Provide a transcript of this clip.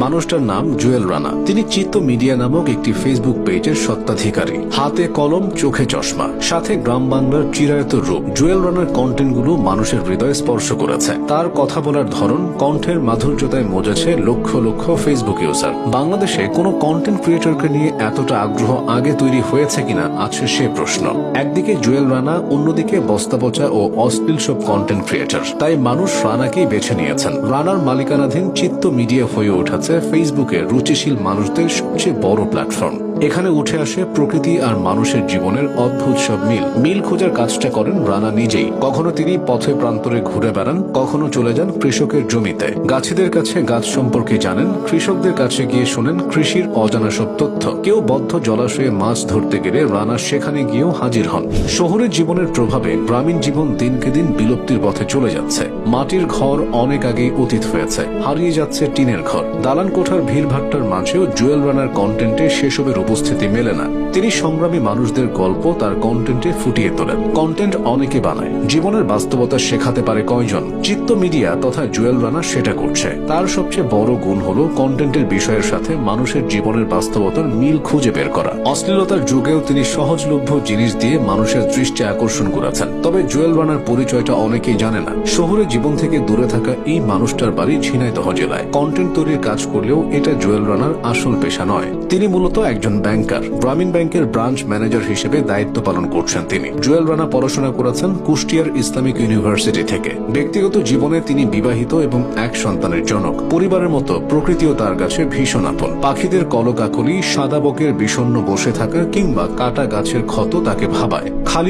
মানুষটার নাম জুয়েল রানা। তিনি চিত্ত মিডিয়া নামক একটি ফেসবুক পেজের স্বত্বাধিকারী। হাতে কলম, চোখে চশমা, সাথে গ্রাম বাংলার চিরায়ত রূপ। জুয়েল রানার কন্টেন্টগুলো মানুষের হৃদয় স্পর্শ করেছে। তার কথা বলার ধরন, কণ্ঠের মাধুর্যতায় মজেছে লক্ষ লক্ষ ফেসবুক ইউজার। বাংলাদেশে কোনো কন্টেন্ট ক্রিয়েটরকে নিয়ে এতটা আগ্রহ আগে তৈরি হয়েছে কিনা আছে সে প্রশ্ন। একদিকে জুয়েল রানা, অন্যদিকে বস্তাপচা ও অশ্লীল সব কন্টেন্ট ক্রিয়েটর। তাই মানুষ রানাকেই বেছে নিয়েছেন। রানার মালিকানাধীন চিত্ত মিডিয়া হয়ে উঠেছে ফেসবুকে রুচিশীল মানুষদের সবচেয়ে বড় প্ল্যাটফর্ম। এখানে উঠে আসে প্রকৃতি আর মানুষের জীবনের অদ্ভুত সব মিল খোঁজার কাজটা করেন রানা নিজেই। কখনো তিনি পথে প্রান্তরে ঘুরে বেড়ান, কখনো চলে যান কৃষকের জমিতে। গাছেদের কাছে গাছ সম্পর্কে জানেন, কৃষকদের কাছে গিয়ে শোনেন কৃষির অজানা সব তথ্য। কেউ বদ্ধ জলাশয়ে মাছ ধরতে গেলে রানা সেখানে গিয়েও হাজির হন। শহরের জীবনের প্রভাবে গ্রামীণ জীবন দিনকে দিন বিলুপ্তির পথে চলে যাচ্ছে। মাটির ঘর অনেক আগেই অতীত হয়েছে, হারিয়ে যাচ্ছে টিনের ঘর। দালান কোঠার ভিড়ভাট্টার মাঝেও জুয়েল রানার কন্টেন্টে সেসবের উপস্থিতি মেলে না। তিনি সংগ্রামী মানুষদের গল্প তার কন্টেন্টে ফুটিয়ে তোলেন। কন্টেন্ট অনেকে বানায়, জীবনের বাস্তবতা শেখাতে পারে কয়জন? চিত্ত মিডিয়া তথা জুয়েল রানা সেটা করছে। তার সবচেয়ে বড় গুণ হলো কন্টেন্টের বিষয়ের সাথে মানুষের জীবনের বাস্তবতার মিল খুঁজে বের করা। অশ্লীলতার যুগেও তিনি সহজলভ্য জিনিস দিয়ে মানুষের দৃষ্টি আকর্ষণ করেছেন। তবে জুয়েল রানার পরিচয়টা অনেকেই জানে না। শহুরে জীবন থেকে দূরে থাকা এই মানুষটার বাড়ি ঝিনাইদহ জেলায়। কন্টেন্ট তৈরির কাজ করলেও এটা জুয়েল রানার আসল পেশা নয়। তিনি মূলত একজন ব্যাংকার। গ্রামীণ ব্যাংকের ব্রাঞ্চ ম্যানেজার হিসেবে দায়িত্ব পালন করছেন তিনি। জুয়েল রানা পড়াশোনা করেছেন কুষ্টিয়ার ইসলামিক ইউনিভার্সিটি থেকে। ব্যক্তিগত জীবনে তিনি বিবাহিত এবং এক সন্তানের জনক। পরিবারের মতো প্রকৃতিও তার কাছে ভীষণ আপন। পাখিদের কলকাকলি, সাদা বকের বিষণ্ণ বসে থাকা কিংবা কাটা গাছের ক্ষত তাকে ভাবায়। খালি